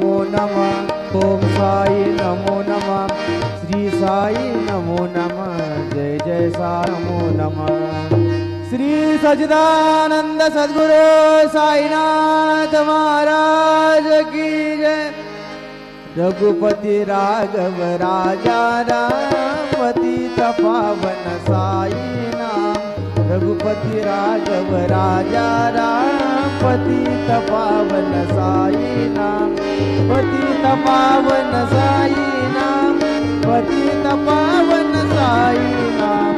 नमो नमः। ओम साई नमो नमः। श्री साई नमो नमः। जय जय साई नमो नमः। श्री सच्चिदानंद सद्गुरु साईनाथ महाराज की जय। रघुपति राघव राजा राम पतित पावन साई नाम। रघुपति राघव राजा राम पतित पावन साई नाम। पतित पावन साई नाम। पतित पावन साई नाम।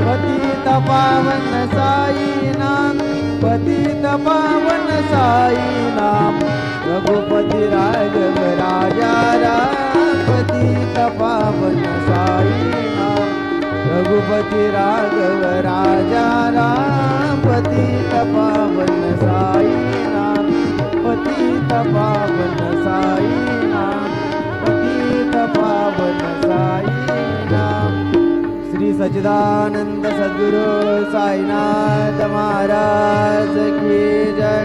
पतित पावन साई नाम। पतित पावन साई नाम। रघुपति राघव राजा राम पतित पावन साई नाम। रघुपति राघव राजा राम पतित पावन साई नाम। पतित पावन साई नाम। पतित पावन साई नाम। श्री सच्चिदानंद सद्गुरु साईनाथ महाराज की जय।